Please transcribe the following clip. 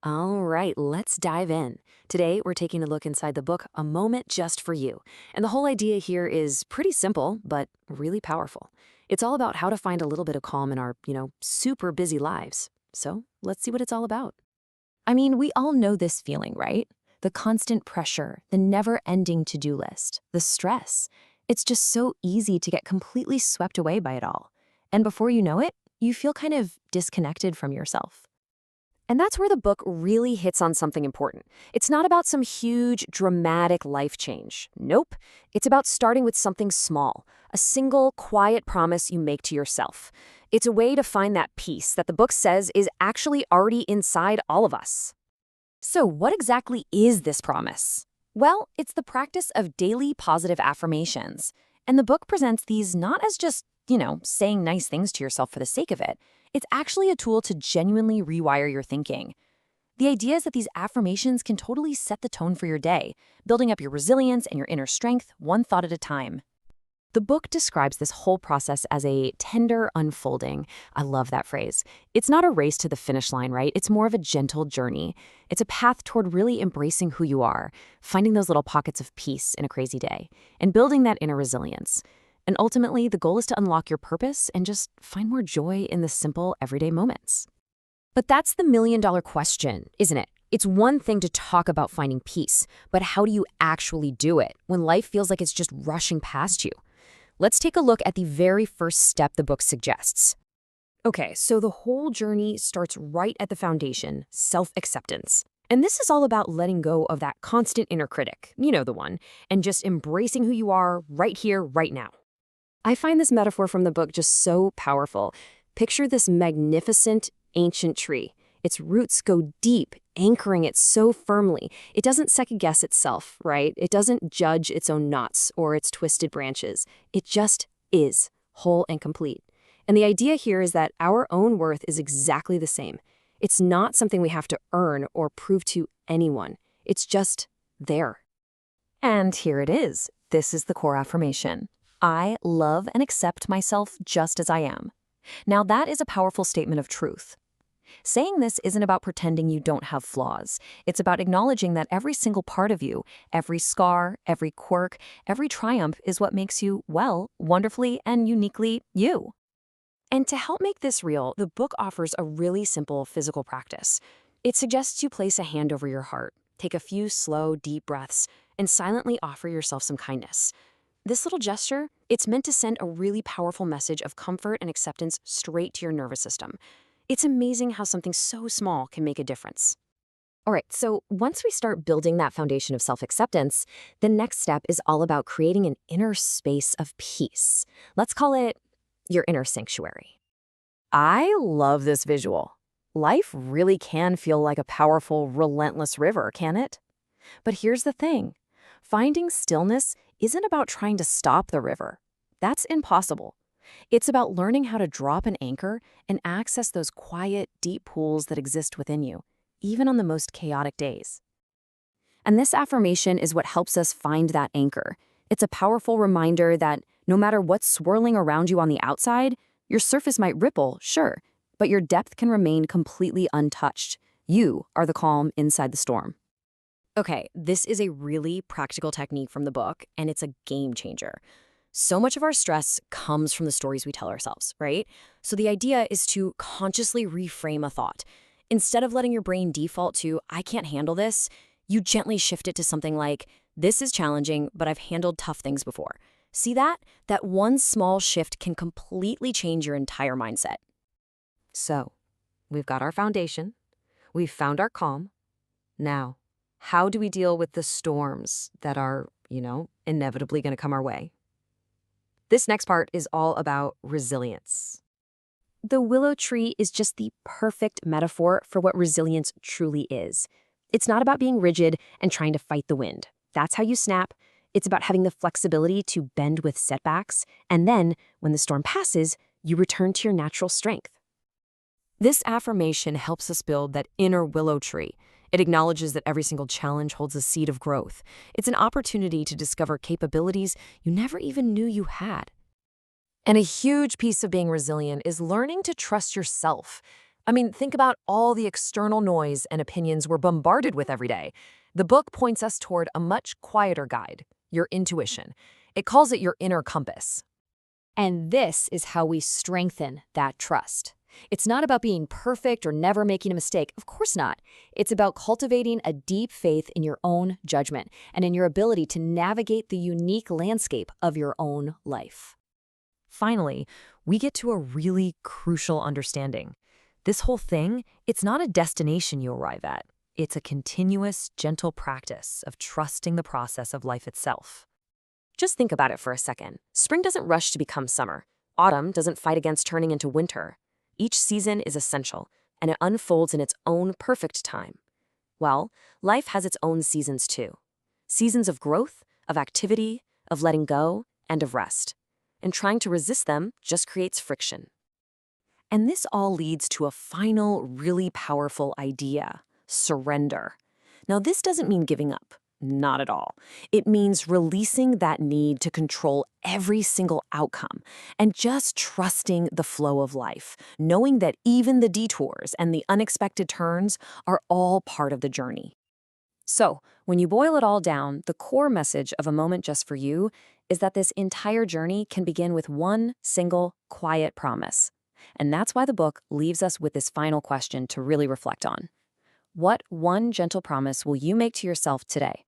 All right, let's dive in. Today, we're taking a look inside the book, A Moment Just for You. And the whole idea here is pretty simple, but really powerful. It's all about how to find a little bit of calm in our, super busy lives. So let's see what it's all about. I mean, we all know this feeling, right? The constant pressure, the never-ending to-do list, the stress. It's just so easy to get completely swept away by it all. And before you know it, you feel kind of disconnected from yourself. And that's where the book really hits on something important. It's not about some huge, dramatic life change. Nope. It's about starting with something small, a single, quiet promise you make to yourself. It's a way to find that peace that the book says is actually already inside all of us. So, what exactly is this promise? Well, it's the practice of daily positive affirmations. And the book presents these not as just, saying nice things to yourself for the sake of it. It's actually a tool to genuinely rewire your thinking. The idea is that these affirmations can totally set the tone for your day, building up your resilience and your inner strength one thought at a time. The book describes this whole process as a tender unfolding. I love that phrase. It's not a race to the finish line, right? It's more of a gentle journey. It's a path toward really embracing who you are, finding those little pockets of peace in a crazy day, and building that inner resilience. And ultimately, the goal is to unlock your purpose and just find more joy in the simple, everyday moments. But that's the million-dollar question, isn't it? It's one thing to talk about finding peace, but how do you actually do it when life feels like it's just rushing past you? Let's take a look at the very first step the book suggests. Okay, so the whole journey starts right at the foundation, self-acceptance. And this is all about letting go of that constant inner critic, you know the one, and just embracing who you are right here, right now. I find this metaphor from the book just so powerful. Picture this magnificent, ancient tree. Its roots go deep, anchoring it so firmly. It doesn't second-guess itself, right? It doesn't judge its own knots or its twisted branches. It just is, whole and complete. And the idea here is that our own worth is exactly the same. It's not something we have to earn or prove to anyone. It's just there. And here it is. This is the core affirmation. I love and accept myself just as I am. Now that is a powerful statement of truth. Saying this isn't about pretending you don't have flaws. It's about acknowledging that every single part of you, every scar, every quirk, every triumph is what makes you, well, wonderfully and uniquely you. And to help make this real, the book offers a really simple physical practice. It suggests you place a hand over your heart, take a few slow, deep breaths, and silently offer yourself some kindness. This little gesture, it's meant to send a really powerful message of comfort and acceptance straight to your nervous system. It's amazing how something so small can make a difference. All right, so once we start building that foundation of self-acceptance, the next step is all about creating an inner space of peace. Let's call it your inner sanctuary. I love this visual. Life really can feel like a powerful, relentless river, can it? But here's the thing. Finding stillness isn't about trying to stop the river. That's impossible. It's about learning how to drop an anchor and access those quiet, deep pools that exist within you, even on the most chaotic days. And this affirmation is what helps us find that anchor. It's a powerful reminder that no matter what's swirling around you on the outside, your surface might ripple, sure, but your depth can remain completely untouched. You are the calm inside the storm. Okay, this is a really practical technique from the book, and it's a game changer. So much of our stress comes from the stories we tell ourselves, right? So the idea is to consciously reframe a thought. Instead of letting your brain default to, I can't handle this, you gently shift it to something like, this is challenging, but I've handled tough things before. See that? That one small shift can completely change your entire mindset. So, we've got our foundation. We've found our calm. Now, how do we deal with the storms that are, inevitably going to come our way? This next part is all about resilience. The willow tree is just the perfect metaphor for what resilience truly is. It's not about being rigid and trying to fight the wind. That's how you snap. It's about having the flexibility to bend with setbacks, and then, when the storm passes, you return to your natural strength. This affirmation helps us build that inner willow tree. It acknowledges that every single challenge holds a seed of growth. It's an opportunity to discover capabilities you never even knew you had. And a huge piece of being resilient is learning to trust yourself. I mean, think about all the external noise and opinions we're bombarded with every day. The book points us toward a much quieter guide, your intuition. It calls it your inner compass. And this is how we strengthen that trust. It's not about being perfect or never making a mistake. Of course not. It's about cultivating a deep faith in your own judgment and in your ability to navigate the unique landscape of your own life. Finally, we get to a really crucial understanding. This whole thing, it's not a destination you arrive at. It's a continuous, gentle practice of trusting the process of life itself. Just think about it for a second. Spring doesn't rush to become summer. Autumn doesn't fight against turning into winter. Each season is essential, and it unfolds in its own perfect time. Well, life has its own seasons too. Seasons of growth, of activity, of letting go, and of rest. And trying to resist them just creates friction. And this all leads to a final, really powerful idea: surrender. Now, this doesn't mean giving up. Not at all. It means releasing that need to control every single outcome and just trusting the flow of life, knowing that even the detours and the unexpected turns are all part of the journey. So, when you boil it all down, the core message of A Moment Just for You is that this entire journey can begin with one single, quiet promise. And that's why the book leaves us with this final question to really reflect on. What one gentle promise will you make to yourself today?